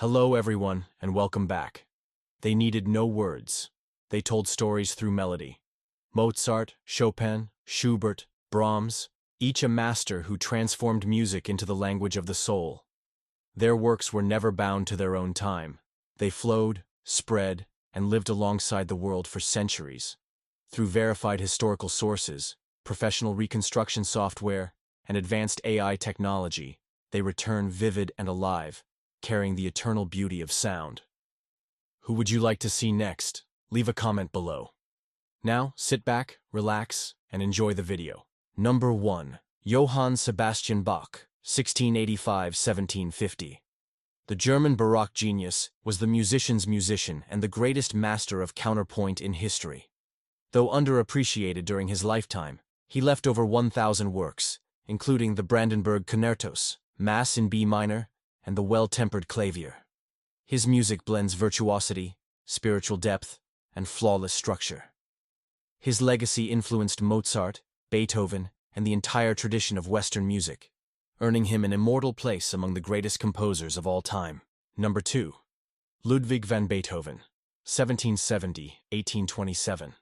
Hello everyone, and welcome back. They needed no words. They told stories through melody. Mozart, Chopin, Schubert, Brahms, each a master who transformed music into the language of the soul. Their works were never bound to their own time. They flowed, spread, and lived alongside the world for centuries. Through verified historical sources, professional reconstruction software, and advanced AI technology, they return vivid and alive, carrying the eternal beauty of sound. Who would you like to see next? Leave a comment below. Now, sit back, relax, and enjoy the video. Number 1. Johann Sebastian Bach, 1685–1750. The German baroque genius was the musician's musician and the greatest master of counterpoint in history. Though underappreciated during his lifetime, he left over 1,000 works, including the Brandenburg Concertos, Mass in B minor, and the Well-Tempered Clavier. His music blends virtuosity, spiritual depth, and flawless structure. His legacy influenced Mozart, Beethoven, and the entire tradition of Western music, earning him an immortal place among the greatest composers of all time. Number 2. Ludwig van Beethoven, 1770–1827.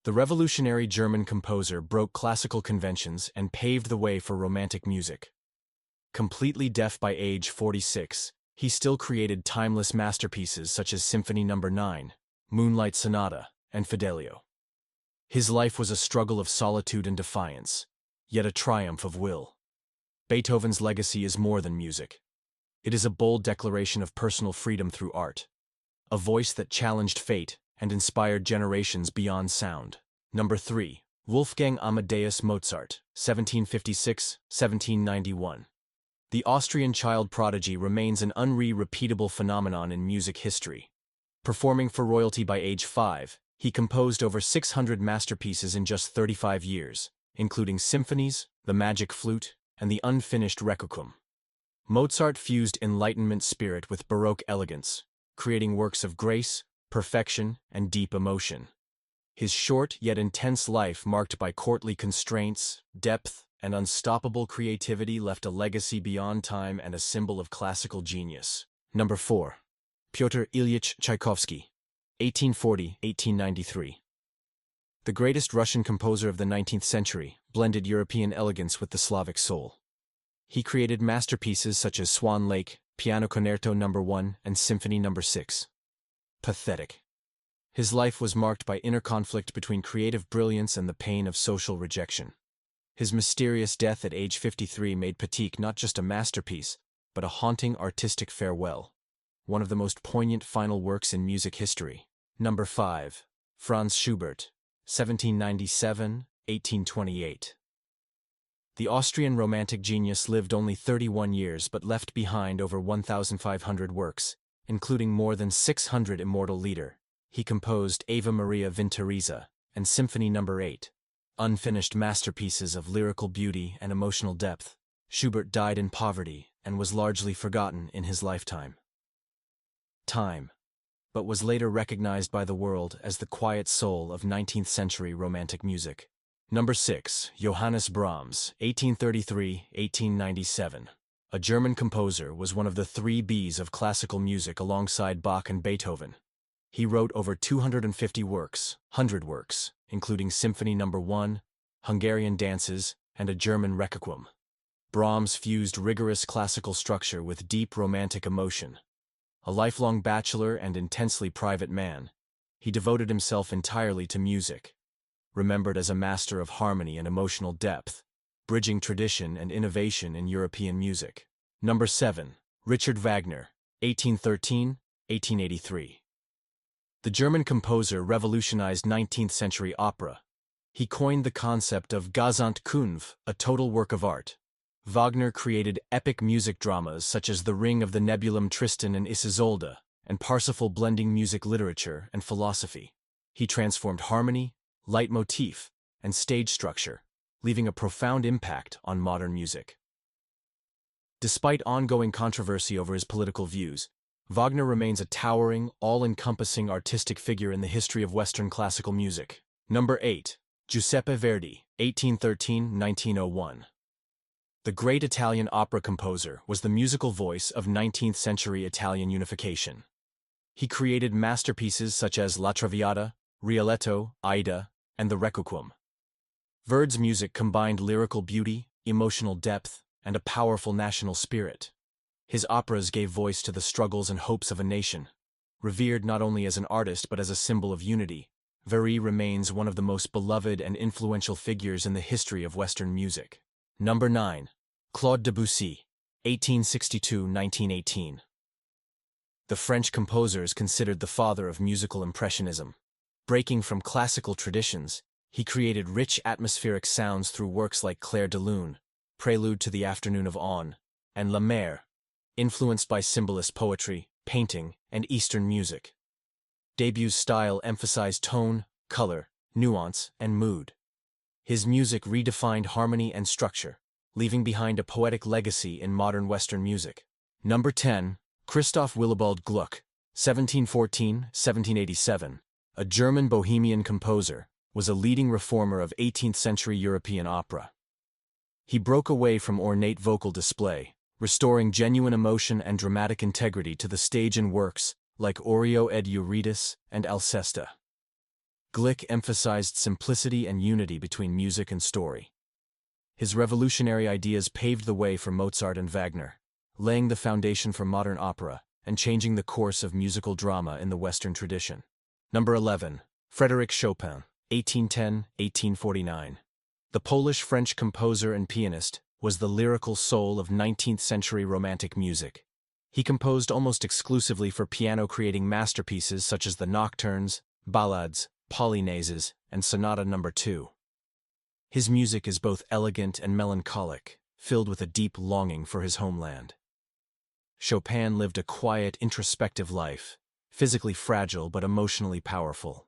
The revolutionary German composer broke classical conventions and paved the way for Romantic music. Completely deaf by age 46, he still created timeless masterpieces such as Symphony No. 9, Moonlight Sonata, and Fidelio. His life was a struggle of solitude and defiance, yet a triumph of will. Beethoven's legacy is more than music. It is a bold declaration of personal freedom through art, a voice that challenged fate and inspired generations beyond sound. Number 3. Wolfgang Amadeus Mozart, 1756–1791. The Austrian child prodigy remains an unrepeatable phenomenon in music history. Performing for royalty by age 5, he composed over 600 masterpieces in just 35 years, including symphonies, the Magic Flute, and the unfinished Requiem. Mozart fused Enlightenment spirit with baroque elegance, creating works of grace, perfection, and deep emotion. His short yet intense life, marked by courtly constraints, depth, and unstoppable creativity, left a legacy beyond time and a symbol of classical genius. Number 4. Pyotr Ilyich Tchaikovsky, 1840–1893. The greatest Russian composer of the 19th century blended European elegance with the Slavic soul. He created masterpieces such as Swan Lake, Piano Concerto No. 1, and Symphony No. 6. Pathetic. His life was marked by inner conflict between creative brilliance and the pain of social rejection. His mysterious death at age 53 made Pathetic not just a masterpiece, but a haunting artistic farewell, one of the most poignant final works in music history. Number 5. Franz Schubert, 1797–1828. The Austrian Romantic genius lived only 31 years but left behind over 1,500 works, including more than 600 immortal lieder. He composed Ave Maria Vinterisa and Symphony No. 8. Unfinished masterpieces of lyrical beauty and emotional depth. Schubert died in poverty and was largely forgotten in his lifetime. But was later recognized by the world as the quiet soul of 19th-century Romantic music. Number 6. Johannes Brahms, 1833–1897. A German composer, was one of the 3 Bs of classical music alongside Bach and Beethoven. He wrote over 250 works, 100 works, including Symphony No. 1, Hungarian dances, and a German Requiem. Brahms fused rigorous classical structure with deep romantic emotion. A lifelong bachelor and intensely private man, he devoted himself entirely to music, remembered as a master of harmony and emotional depth, bridging tradition and innovation in European music. Number 7. Richard Wagner, 1813–1883. The German composer revolutionized 19th-century opera. He coined the concept of Gesamtkunst, a total work of art. Wagner created epic music dramas such as The Ring of the Nebulum Tristan and Isolde, and Parsifal, blending music literature and philosophy. He transformed harmony, leitmotif, and stage structure, leaving a profound impact on modern music. Despite ongoing controversy over his political views, Wagner remains a towering, all-encompassing artistic figure in the history of Western classical music. Number 8. Giuseppe Verdi, 1813–1901. The great Italian opera composer was the musical voice of 19th-century Italian unification. He created masterpieces such as La Traviata, Rigoletto, Aida, and the Requiem. Verdi's music combined lyrical beauty, emotional depth, and a powerful national spirit. His operas gave voice to the struggles and hopes of a nation. Revered not only as an artist but as a symbol of unity, Verdi remains one of the most beloved and influential figures in the history of Western music. Number 9. Claude Debussy, 1862–1918. The French composer is considered the father of musical impressionism. Breaking from classical traditions, he created rich atmospheric sounds through works like Clair de Lune, Prelude to the Afternoon of Aune, and La Mer, influenced by symbolist poetry, painting, and Eastern music. Debussy's style emphasized tone, color, nuance, and mood. His music redefined harmony and structure, leaving behind a poetic legacy in modern Western music. Number 10. Christoph Willibald Gluck, 1714–1787, a German Bohemian composer, was a leading reformer of 18th-century European opera. He broke away from ornate vocal display, restoring genuine emotion and dramatic integrity to the stage in works like Oreo ed Eurydice and Alcesta. Gluck emphasized simplicity and unity between music and story. His revolutionary ideas paved the way for Mozart and Wagner, laying the foundation for modern opera and changing the course of musical drama in the Western tradition. Number 11. Frédéric Chopin, 1810–1849. The Polish-French composer and pianist was the lyrical soul of 19th-century Romantic music. He composed almost exclusively for piano, creating masterpieces such as the Nocturnes, Ballades, Polonaises, and Sonata No. 2. His music is both elegant and melancholic, filled with a deep longing for his homeland. Chopin lived a quiet, introspective life, physically fragile but emotionally powerful.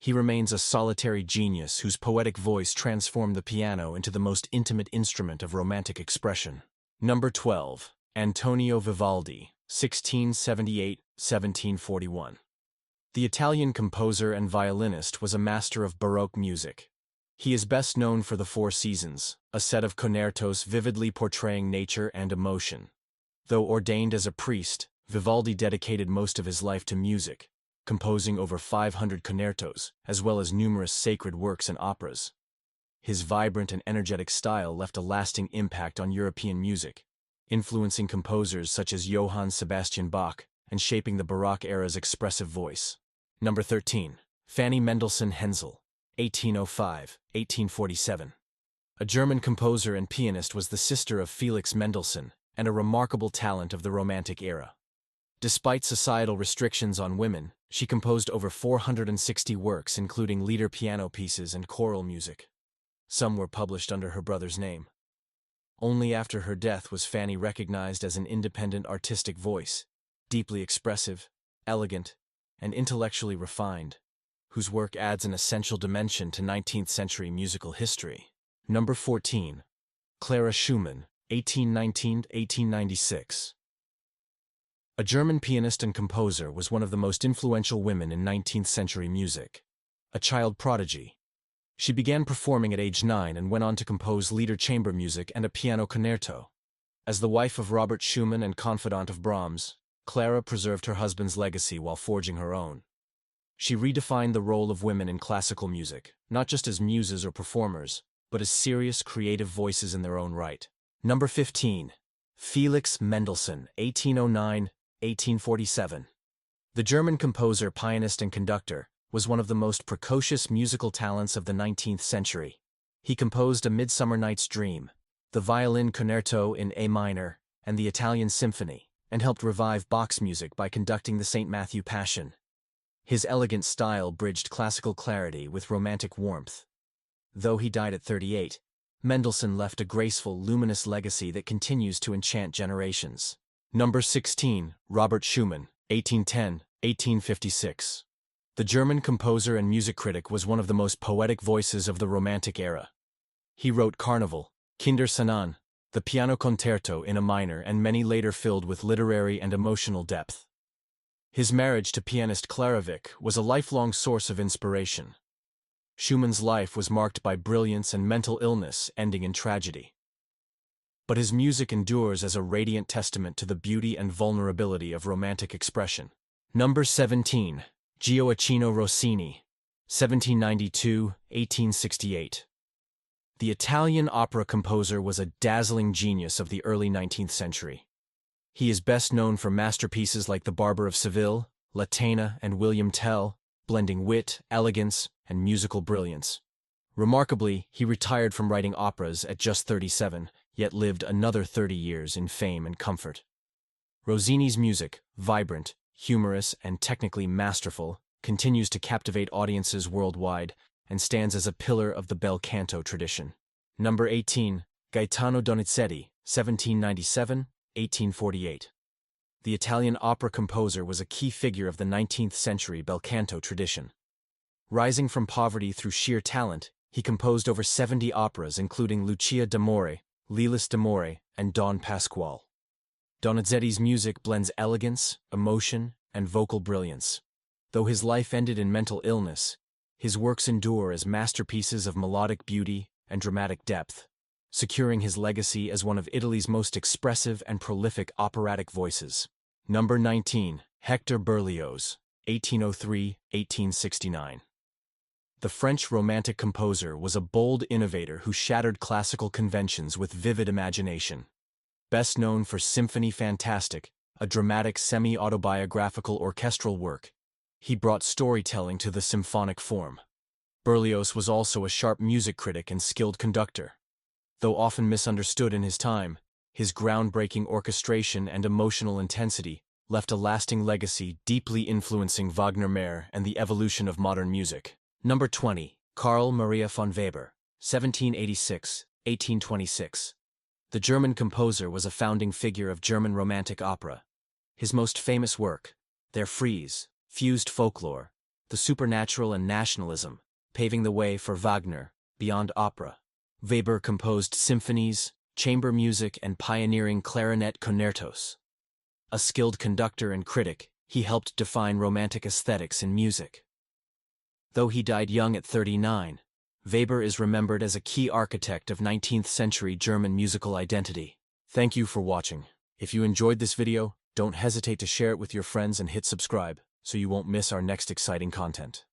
He remains a solitary genius whose poetic voice transformed the piano into the most intimate instrument of romantic expression. Number 12. Antonio Vivaldi, 1678–1741. The Italian composer and violinist was a master of baroque music. He is best known for the Four Seasons, a set of concertos vividly portraying nature and emotion. Though ordained as a priest, Vivaldi dedicated most of his life to music, composing over 500 concertos, as well as numerous sacred works and operas. His vibrant and energetic style left a lasting impact on European music, influencing composers such as Johann Sebastian Bach and shaping the Baroque era's expressive voice. Number 13. Fanny Mendelssohn Hensel, 1805–1847. A German composer and pianist, was the sister of Felix Mendelssohn and a remarkable talent of the Romantic era. Despite societal restrictions on women, she composed over 460 works, including lieder piano pieces and choral music. Some were published under her brother's name. Only after her death was Fanny recognized as an independent artistic voice, deeply expressive, elegant, and intellectually refined, whose work adds an essential dimension to 19th-century musical history. Number 14. Clara Schumann, 1819–1896. A German pianist and composer, was one of the most influential women in 19th-century music. A child prodigy, she began performing at age 9 and went on to compose lieder chamber music and a piano concerto. As the wife of Robert Schumann and confidant of Brahms, Clara preserved her husband's legacy while forging her own. She redefined the role of women in classical music, not just as muses or performers, but as serious, creative voices in their own right. Number 15. Felix Mendelssohn, 1809–1847. The German composer, pianist, and conductor, was one of the most precocious musical talents of the 19th century. He composed A Midsummer Night's Dream, the Violin Concerto in A minor, and the Italian Symphony, and helped revive Bach's music by conducting the St. Matthew Passion. His elegant style bridged classical clarity with romantic warmth. Though he died at 38, Mendelssohn left a graceful, luminous legacy that continues to enchant generations. Number 16. Robert Schumann, 1810–1856. The German composer and music critic was one of the most poetic voices of the Romantic era. He wrote Carnival, Kindersanan, the Piano Concerto in A minor, and many later filled with literary and emotional depth. His marriage to pianist Clara Wieck was a lifelong source of inspiration. Schumann's life was marked by brilliance and mental illness ending in tragedy. but his music endures as a radiant testament to the beauty and vulnerability of romantic expression. Number 17. Gioacchino Rossini, 1792–1868. The Italian opera composer was a dazzling genius of the early 19th century. He is best known for masterpieces like The Barber of Seville, Latina, and William Tell, blending wit, elegance, and musical brilliance. Remarkably, he retired from writing operas at just 37, yet lived another 30 years in fame and comfort. Rossini's music, vibrant, humorous, and technically masterful, continues to captivate audiences worldwide and stands as a pillar of the bel canto tradition. Number 18. Gaetano Donizetti, 1797–1848. The Italian opera composer was a key figure of the 19th century bel canto tradition. Rising from poverty through sheer talent, he composed over 70 operas including Lucia d'Amore, Lilis d'Amore, and Don Pasquale. Donizetti's music blends elegance, emotion, and vocal brilliance. Though his life ended in mental illness, his works endure as masterpieces of melodic beauty and dramatic depth, securing his legacy as one of Italy's most expressive and prolific operatic voices. Number 19. Hector Berlioz, 1803–1869. The French Romantic composer was a bold innovator who shattered classical conventions with vivid imagination. Best known for Symphonie Fantastique, a dramatic semi-autobiographical orchestral work, he brought storytelling to the symphonic form. Berlioz was also a sharp music critic and skilled conductor. Though often misunderstood in his time, his groundbreaking orchestration and emotional intensity left a lasting legacy deeply influencing Wagner and the evolution of modern music. Number 20. Carl Maria von Weber, 1786–1826. The German composer was a founding figure of German Romantic opera. His most famous work, Der Fries, fused folklore, the supernatural and nationalism, paving the way for Wagner, beyond opera. Weber composed symphonies, chamber music, and pioneering clarinet concertos. A skilled conductor and critic, he helped define Romantic aesthetics in music. Though he died young at 39, Weber is remembered as a key architect of 19th-century German musical identity. Thank you for watching. If you enjoyed this video, don't hesitate to share it with your friends and hit subscribe so you won't miss our next exciting content.